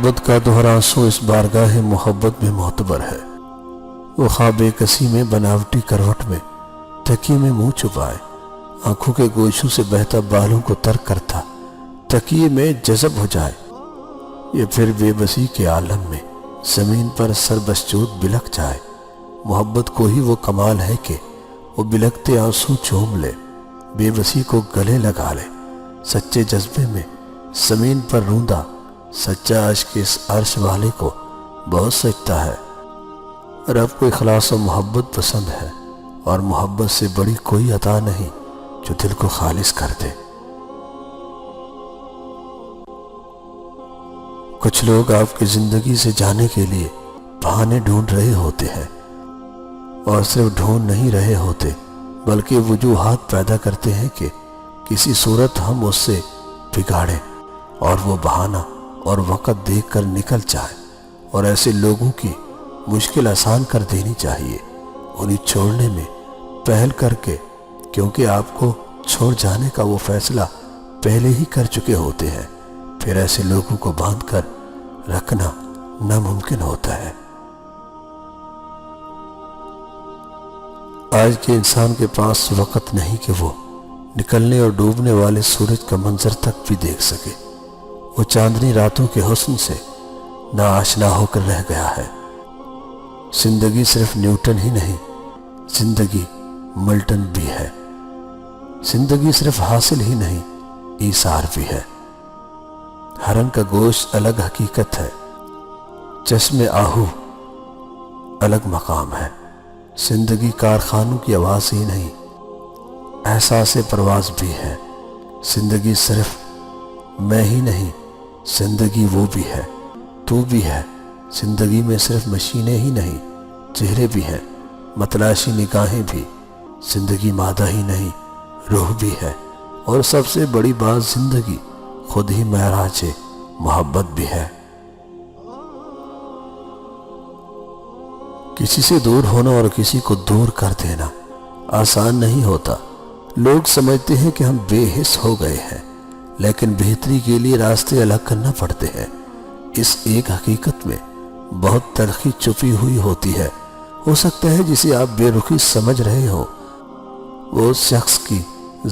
محبت کا دوہرا آنسو اس بارگاہ محبت میں معتبر ہے۔ وہ خواب کسی میں بناوٹی کروٹ میں تکیے میں منہ چھپائے، آنکھوں کے گوشوں سے بہتا بالوں کو ترک کرتا تکیے میں جذب ہو جائے، یا پھر بے بسی کے عالم میں زمین پر سر بسجود بلک جائے۔ محبت کو ہی وہ کمال ہے کہ وہ بلکتے آنسو چوم لے، بے بسی کو گلے لگا لے۔ سچے جذبے میں زمین پر روندا سچا عشق اس عرش والے کو بہت سجتا ہے۔ رب کو اخلاص و محبت پسند ہے، اور محبت سے بڑی کوئی عطا نہیں جو دل کو خالص کر دے۔ کچھ لوگ آپ کی زندگی سے جانے کے لیے بہانے ڈھونڈ رہے ہوتے ہیں، اور صرف ڈھونڈ نہیں رہے ہوتے بلکہ وجوہات پیدا کرتے ہیں کہ کسی صورت ہم اس سے بگاڑیں اور وہ بہانہ اور وقت دیکھ کر نکل جائے، اور ایسے لوگوں کی مشکل آسان کر دینی چاہیے، انہیں چھوڑنے میں پہل کر کے، کیونکہ آپ کو چھوڑ جانے کا وہ فیصلہ پہلے ہی کر چکے ہوتے ہیں۔ پھر ایسے لوگوں کو باندھ کر رکھنا ناممکن ہوتا ہے۔ آج کے انسان کے پاس وقت نہیں کہ وہ نکلنے اور ڈوبنے والے سورج کا منظر تک بھی دیکھ سکے۔ وہ چاندنی راتوں کے حسن سے ناآشنا ہو کر رہ گیا ہے۔ زندگی صرف نیوٹن ہی نہیں، زندگی ملٹن بھی ہے۔ زندگی صرف حاصل ہی نہیں، ایثار بھی ہے۔ ہرن کا گوشت الگ حقیقت ہے، چشم آہو الگ مقام ہے۔ زندگی کارخانوں کی آواز ہی نہیں، احساس پرواز بھی ہے۔ زندگی صرف میں ہی نہیں، زندگی وہ بھی ہے، تو بھی ہے۔ زندگی میں صرف مشینیں ہی نہیں، چہرے بھی ہیں، متلاشی نگاہیں بھی۔ زندگی مادہ ہی نہیں، روح بھی ہے، اور سب سے بڑی بات زندگی خود ہی معراج محبت بھی ہے۔ کسی سے دور ہونا اور کسی کو دور کر دینا آسان نہیں ہوتا۔ لوگ سمجھتے ہیں کہ ہم بے حس ہو گئے ہیں، لیکن بہتری کے لیے راستے الگ کرنا پڑتے ہیں۔ اس ایک حقیقت میں بہت تلخی چھپی ہوئی ہوتی ہے۔ ہو سکتا ہے جسے آپ بے رخی سمجھ رہے ہو وہ اس شخص کی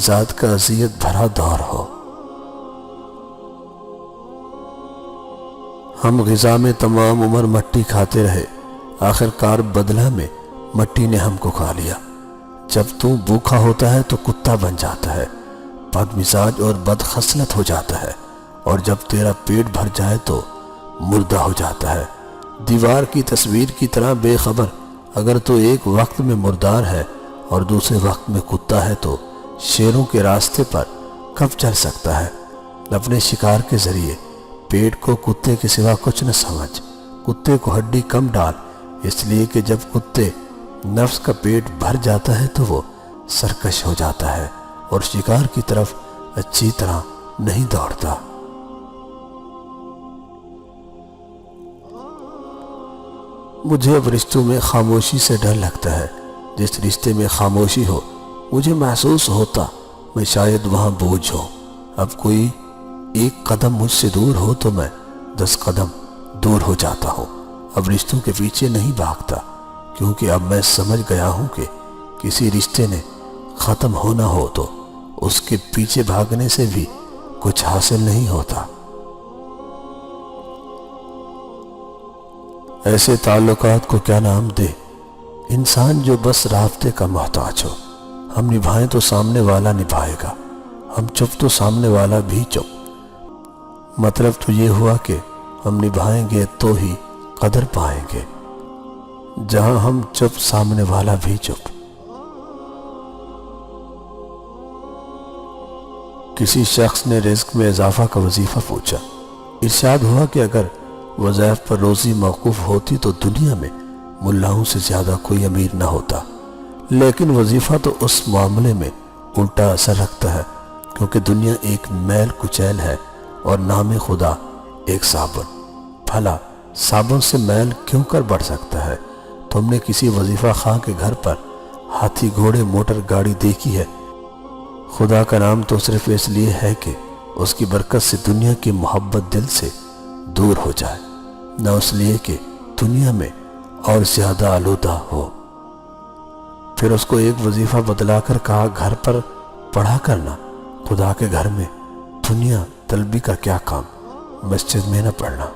ذات کا اذیت بھرا دور ہو۔ ہم غذا میں تمام عمر مٹی کھاتے رہے، آخر کار بدلہ میں مٹی نے ہم کو کھا لیا۔ جب تو بھوکا ہوتا ہے تو کتا بن جاتا ہے، بد مزاج اور بد خصلت ہو جاتا ہے، اور جب تیرا پیٹ بھر جائے تو مردہ ہو جاتا ہے۔ دیوار کی تصویر کی طرح بے خبر اگر تو ایک وقت میں مردار ہے اور دوسرے وقت میں کتا ہے تو شیروں کے راستے پر کب چل سکتا ہے؟ اپنے شکار کے ذریعے پیٹ کو کتے کے سوا کچھ نہ سمجھ، کتے کو ہڈی کم ڈال، اس لیے کہ جب کتے نفس کا پیٹ بھر جاتا ہے تو وہ سرکش ہو جاتا ہے اور شکار کی طرف اچھی طرح نہیں دوڑتا۔ مجھے اب رشتوں میں خاموشی سے ڈر لگتا ہے۔ جس رشتے میں خاموشی ہو مجھے محسوس ہوتا میں شاید وہاں بوجھ ہوں۔ اب کوئی ایک قدم مجھ سے دور ہو تو میں 10 قدم دور ہو جاتا ہوں۔ اب رشتوں کے پیچھے نہیں بھاگتا، کیونکہ اب میں سمجھ گیا ہوں کہ کسی رشتے نے ختم ہونا ہو تو اس کے پیچھے بھاگنے سے بھی کچھ حاصل نہیں ہوتا۔ ایسے تعلقات کو کیا نام دے؟ انسان جو بس رابطے کا محتاج ہو۔ ہم نبھائیں تو سامنے والا نبھائے گا، ہم چپ تو سامنے والا بھی چپ۔ مطلب تو یہ ہوا کہ ہم نبھائیں گے تو ہی قدر پائیں گے، جہاں ہم چپ سامنے والا بھی چپ۔ کسی شخص نے رزق میں اضافہ کا وظیفہ پوچھا۔ ارشاد ہوا کہ اگر وظائف پر روزی موقوف ہوتی تو دنیا میں ملاؤں سے زیادہ کوئی امیر نہ ہوتا، لیکن وظیفہ تو اس معاملے میں الٹا اثر رکھتا ہے، کیونکہ دنیا ایک میل کچیل ہے اور نام خدا ایک صابن۔ بھلا صابن سے میل کیوں کر بڑھ سکتا ہے؟ تم نے کسی وظیفہ خواہ کے گھر پر ہاتھی گھوڑے موٹر گاڑی دیکھی ہے؟ خدا کا نام تو صرف اس لیے ہے کہ اس کی برکت سے دنیا کی محبت دل سے دور ہو جائے، نہ اس لیے کہ دنیا میں اور زیادہ آلودہ ہو۔ پھر اس کو ایک وظیفہ بدلا کر کہا، گھر پر پڑھا کرنا، خدا کے گھر میں دنیا طلبی کا کیا کام، مسجد میں نہ پڑھنا۔